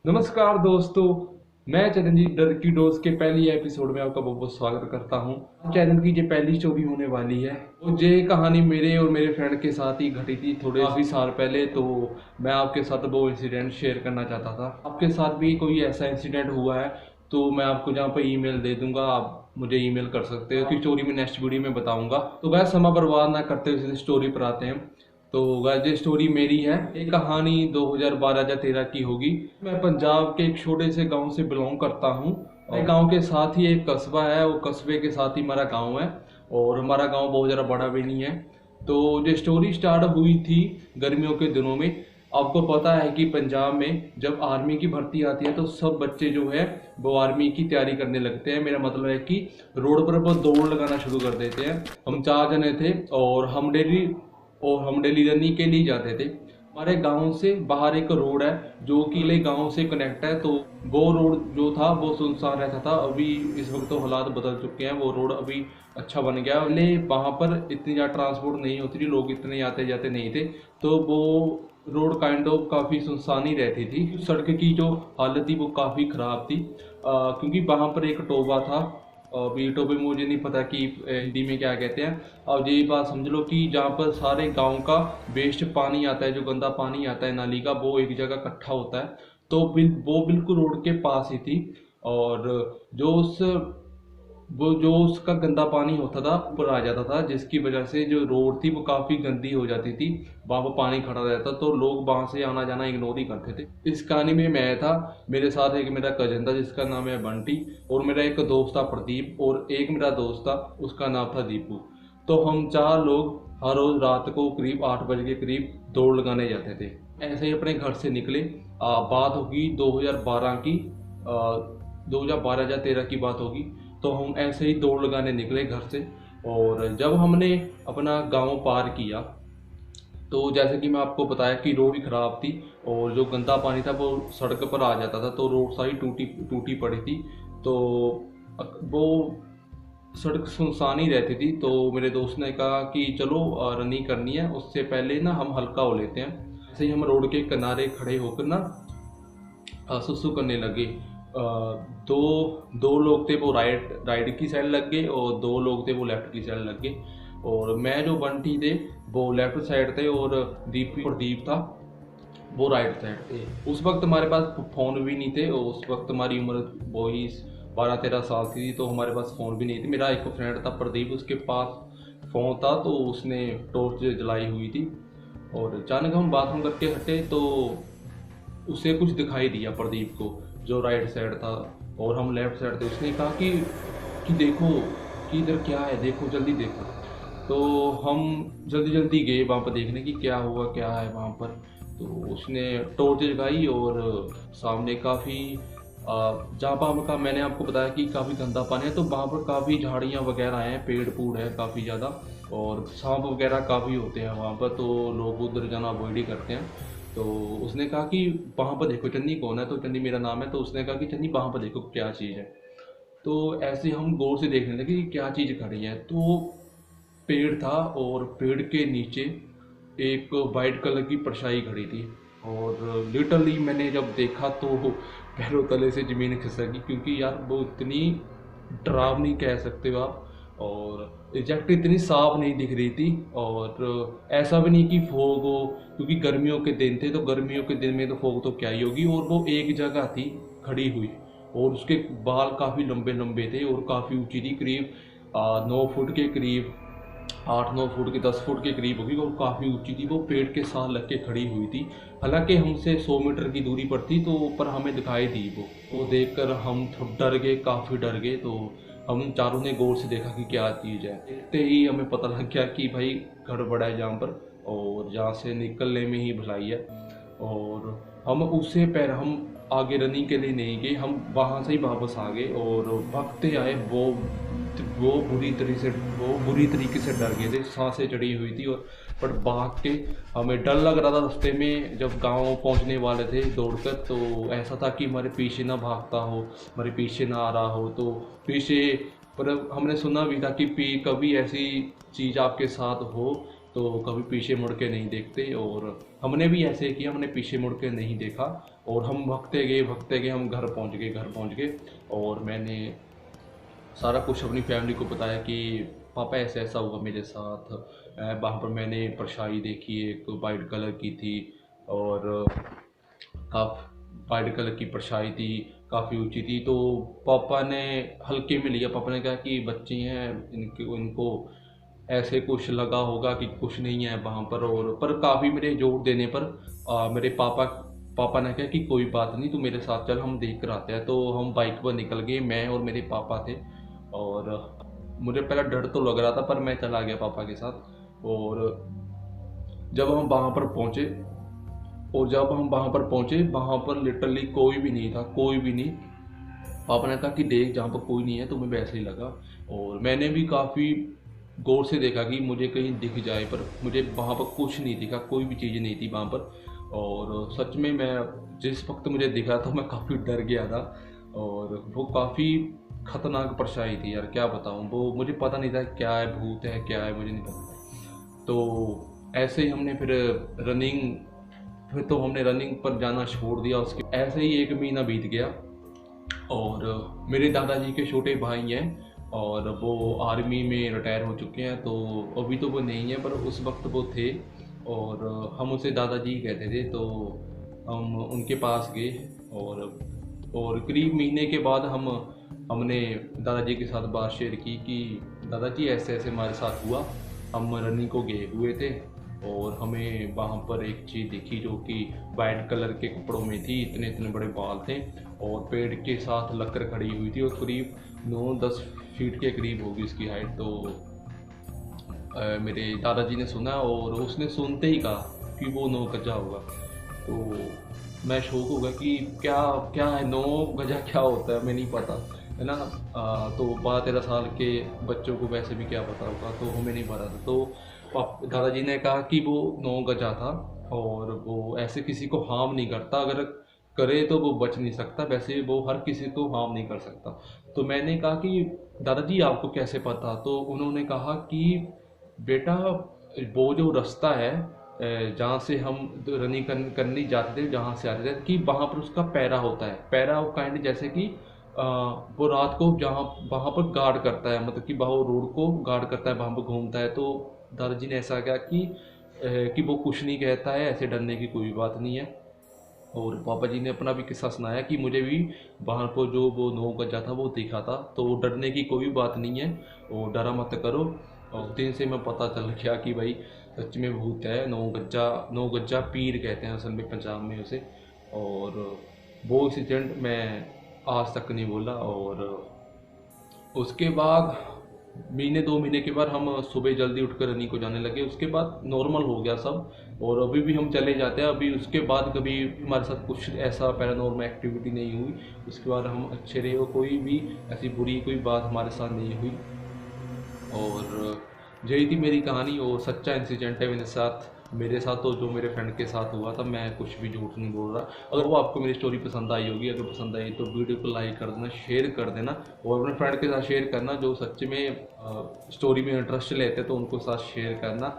नमस्कार दोस्तों, मैं चरणजीत डर की डोज के पहली एपिसोड में आपका बहुत बहुत स्वागत करता हूं। चैनल की जो पहली स्टोरी होने वाली है वो ये कहानी मेरे और मेरे फ्रेंड के साथ ही घटी थी थोड़े काफ़ी साल पहले। तो मैं आपके साथ वो इंसिडेंट शेयर करना चाहता था। आपके साथ भी कोई ऐसा इंसिडेंट हुआ है तो मैं आपको जहाँ पर ईमेल दे दूंगा, आप मुझे ईमेल कर सकते हो। कि स्टोरी में नेक्स्ट वीडियो में बताऊंगा। तो वह समय बर्बाद ना करते हुए स्टोरी पर आते हैं। तो गाइस ये स्टोरी मेरी है। ये कहानी 2012 या 13 की होगी। मैं पंजाब के एक छोटे से गांव से बिलोंग करता हूँ। और गांव के साथ ही एक कस्बा है, वो कस्बे के साथ ही हमारा गांव है। और हमारा गांव बहुत ज़्यादा बड़ा भी नहीं है। तो जो स्टोरी स्टार्ट हुई थी गर्मियों के दिनों में। आपको पता है कि पंजाब में जब आर्मी की भर्ती आती है तो सब बच्चे जो है वो आर्मी की तैयारी करने लगते हैं। मेरा मतलब है कि रोड पर वो दौड़ लगाना शुरू कर देते हैं। हम 4 जने थे और हम डेली रनिंग के लिए जाते थे। हमारे गांव से बाहर एक रोड है जो कि ले गांव से कनेक्ट है। तो वो रोड जो था वो सुनसान रहता था। अभी इस वक्त तो हालात बदल चुके हैं, वो रोड अभी अच्छा बन गया। पहले वहाँ पर इतनी ज़्यादा ट्रांसपोर्ट नहीं होती थी, लोग इतने आते जाते नहीं थे। तो वो रोड काइंड ऑफ काफ़ी सुनसान ही रहती थी। सड़क की जो हालत थी वो काफ़ी ख़राब थी, क्योंकि वहाँ पर एक टोबा था। अभी टोबे मुझे नहीं पता कि हिंदी में क्या कहते हैं। अब ये बात समझ लो कि जहाँ पर सारे गांव का वेस्ट पानी आता है, जो गंदा पानी आता है नाली का, वो एक जगह इकट्ठा होता है। तो वो बिल्कुल रोड के पास ही थी। और जो उस वो जो उसका गंदा पानी होता था ऊपर आ जाता था, जिसकी वजह से जो रोड थी वो काफ़ी गंदी हो जाती थी। वहाँ पर पानी खड़ा रहता तो लोग वहाँ से आना जाना इग्नोर ही करते थे। इस कहानी में मैं था, मेरे साथ एक मेरा कजन था जिसका नाम है बंटी, और मेरा एक दोस्त था प्रदीप, और एक मेरा दोस्त था उसका नाम था दीपू। तो हम 4 लोग हर रोज रात को करीब 8 बजे के करीब दौड़ लगाने जाते थे। ऐसे ही अपने घर से निकले। बात होगी 2012 की, 2012 या 13 की बात होगी। तो हम ऐसे ही दौड़ लगाने निकले घर से। और जब हमने अपना गांव पार किया तो जैसे कि मैं आपको बताया कि रोड भी ख़राब थी और जो गंदा पानी था वो सड़क पर आ जाता था, तो रोड सारी टूटी टूटी पड़ी थी। तो वो सड़क सुनसान ही रहती थी। तो मेरे दोस्त ने कहा कि चलो रनिंग करनी है, उससे पहले ना हम हल्का हो लेते हैं। ऐसे ही हम रोड के किनारे खड़े होकर ना सुसु करने लगे। दो दो लोग थे वो राइट राइट की साइड लग गए और 2 लोग थे वो लेफ्ट की साइड लग गए। और मैं जो बंटी थे वो लेफ्ट साइड थे और प्रदीप था वो राइट साइड थे। उस वक्त हमारे पास फ़ोन भी नहीं थे, और उस वक्त हमारी उम्र वही 12-13 साल की थी। तो हमारे पास फ़ोन भी नहीं थे। मेरा एक फ्रेंड था प्रदीप, उसके पास फ़ोन था, तो उसने टॉर्च जलाई हुई थी। और अचानक हम बाथरूम करके हटे तो उसे कुछ दिखाई दिया प्रदीप को, जो राइट साइड था और हम लेफ्ट साइड थे। उसने कहा कि देखो कि इधर क्या है, देखो जल्दी देखो। तो हम जल्दी जल्दी गए वहाँ पर देखने की क्या हुआ क्या है वहाँ पर। तो उसने टॉर्च जगाई और सामने काफ़ी जहाँ पर का मैंने आपको बताया कि काफ़ी गंदा पानी है, तो वहाँ पर काफ़ी झाड़ियाँ वगैरह हैं, पेड़ पूड़ है काफ़ी ज़्यादा, और सांप वगैरह काफ़ी होते हैं वहाँ पर। तो लोग उधर जाना अवॉइड ही करते हैं। तो उसने कहा कि वहाँ पर देखो। चन्नी कौन है? तो चन्नी मेरा नाम है। तो उसने कहा कि चन्नी वहाँ पर देखो क्या चीज़ है। तो ऐसे हम गौर से देखने लगे कि क्या चीज़ खड़ी है। तो पेड़ था और पेड़ के नीचे एक वाइट कलर की परछाई खड़ी थी। और लिटरली मैंने जब देखा तो पैरों तले से ज़मीन खिसक गई, क्योंकि यार वो इतनी डरावनी कह सकते हो आप। और एग्जैक्ट इतनी साफ नहीं दिख रही थी, और ऐसा भी नहीं कि फोग हो, क्योंकि गर्मियों के दिन थे। तो गर्मियों के दिन में तो फोग तो क्या ही होगी। और वो एक जगह थी खड़ी हुई, और उसके बाल काफ़ी लंबे लंबे थे और काफ़ी ऊंची थी, करीब 9 फुट के करीब, 8-9 फुट के 10 फुट के करीब होगी, और काफ़ी ऊंची थी। वो पेड़ के साथ लग के खड़ी हुई थी। हालांकि हमसे 100 मीटर की दूरी पर थी, तो पर हमें दिखाई दी वो देखकर हम डर गए, काफ़ी डर गए। तो हम चारों ने गौर से देखा कि क्या चीज़ है। देखते ही हमें पता लग गया कि भाई गड़बड़ है जहाँ पर, और जहाँ से निकलने में ही भलाई है। और हम आगे रनिंग के लिए नहीं गए, हम वहाँ से ही वापस आ गए और भागते आए। वो बुरी तरीके से डर गए थे, सांसें चढ़ी हुई थी। और पर भाग के हमें डर लग रहा था। रास्ते में जब गांव पहुंचने वाले थे दौड़कर, तो ऐसा था कि हमारे पीछे ना भागता हो, हमारे पीछे ना आ रहा हो। तो पीछे, पर हमने सुना भी था कि कभी ऐसी चीज़ आपके साथ हो तो कभी पीछे मुड़ के नहीं देखते। और हमने भी ऐसे किया, हमने पीछे मुड़ के नहीं देखा। और हम भगते गए, हम घर पहुंच गए। और मैंने सारा कुछ अपनी फैमिली को बताया कि पापा ऐसा ऐसा हुआ मेरे साथ। वहाँ पर मैंने परछाई देखी, एक वाइट कलर की थी, और काफ़ी वाइट कलर की परछाई थी, काफ़ी ऊंची थी। तो पापा ने हल्के में लिया। पापा ने कहा कि बच्चे हैं, इनको ऐसे कुछ लगा होगा कि कुछ नहीं है वहाँ पर। और पर काफ़ी मेरे जोर देने पर मेरे पापा ने कहा कि कोई बात नहीं, तू मेरे साथ चल, हम देख कर आते हैं। तो हम बाइक पर निकल गए, मैं और मेरे पापा थे। और मुझे पहले डर तो लग रहा था, पर मैं चला गया पापा के साथ। और जब हम वहाँ पर पहुँचे वहाँ पर लिटरली कोई भी नहीं था, कोई भी नहीं। पापा ने कहा कि देख, जहाँ पर कोई नहीं है तुम्हें वैसे ही लगा। और मैंने भी काफ़ी गौर से देखा कि मुझे कहीं दिख जाए, पर मुझे वहाँ पर कुछ नहीं दिखा, कोई भी चीज़ नहीं थी वहाँ पर। और सच में मैं जिस वक्त मुझे दिखा तो मैं काफ़ी डर गया था। और वो काफ़ी खतरनाक परछाई थी यार, क्या बताऊँ। वो मुझे पता नहीं था क्या है, भूत है क्या है, मुझे नहीं पता। तो ऐसे ही हमने फिर तो हमने रनिंग पर जाना छोड़ दिया। उसके ऐसे ही 1 महीना बीत गया। और मेरे दादाजी के छोटे भाई हैं, और वो आर्मी में रिटायर हो चुके हैं। तो अभी तो वो नहीं है, पर उस वक्त वो थे। और हम उसे दादाजी कहते थे। तो हम उनके पास गए। और करीब महीने के बाद हमने दादाजी के साथ बात शेयर की कि दादाजी ऐसे ऐसे हमारे साथ हुआ। हम रनिंग को गए हुए थे, और हमें वहाँ पर एक चीज़ दिखी जो कि वाइट कलर के कपड़ों में थी, इतने इतने बड़े बाल थे, और पेड़ के साथ लगकर खड़ी हुई थी, और करीब 9-10 फीट के करीब होगी उसकी हाइट। तो मेरे दादाजी ने सुना, और उसने सुनते ही कहा कि वो 9 गजा होगा। तो मैं शौक हो गया कि क्या क्या है 9 गजा, क्या होता है, मैं नहीं पता, है ना। तो 12-13 साल के बच्चों को वैसे भी क्या पता होगा, तो हमें नहीं पता था। तो दादाजी ने कहा कि वो 9 गजा था, और वो ऐसे किसी को हार्म नहीं करता, अगर करे तो वो बच नहीं सकता, वैसे वो हर किसी को हार्म नहीं कर सकता। तो मैंने कहा कि दादाजी आपको कैसे पता। तो उन्होंने कहा कि बेटा, वो जो रास्ता है जहाँ से हम रनिंग करने जाते थे, जहाँ से आते थे, कि वहाँ पर उसका पैरा होता है। पैरा काइंड जैसे कि वो रात को जहाँ वहाँ पर गार्ड करता है, मतलब कि वहाँ रोड को गार्ड करता है, वहाँ पर घूमता है। तो दादाजी ने ऐसा कहा कि वो कुछ नहीं कहता है, ऐसे डरने की कोई बात नहीं है। और पापा जी ने अपना भी किस्सा सुनाया कि मुझे भी वहाँ पर जो वो 9 गजा था वो दिखा था, तो डरने की कोई बात नहीं है, और डरा मत करो। और उस दिन से मैं पता चल गया कि भाई सच में भूत है। 9 गजा पीर कहते हैं असल में पंजाब में उसे। और वो इंसिडेंट मैं आज तक नहीं बोला। और उसके बाद महीने 2 महीने के बाद हम सुबह जल्दी उठकर रनिंग को जाने लगे। उसके बाद नॉर्मल हो गया सब, और अभी भी हम चले जाते हैं। अभी उसके बाद कभी हमारे साथ कुछ ऐसा पैरानॉर्मल एक्टिविटी नहीं हुई। उसके बाद हम अच्छे रहे, और कोई भी ऐसी बुरी कोई बात हमारे साथ नहीं हुई। और यही थी मेरी कहानी, और सच्चा इंसिडेंट है मेरे साथ तो जो मेरे फ्रेंड के साथ हुआ था। मैं कुछ भी झूठ नहीं बोल रहा। अगर वो आपको मेरी स्टोरी पसंद आई होगी, अगर पसंद आई तो वीडियो को लाइक कर देना, शेयर कर देना, और अपने फ्रेंड के साथ शेयर करना जो सच में स्टोरी में इंटरेस्ट लेते हैं, तो उनको साथ शेयर करना।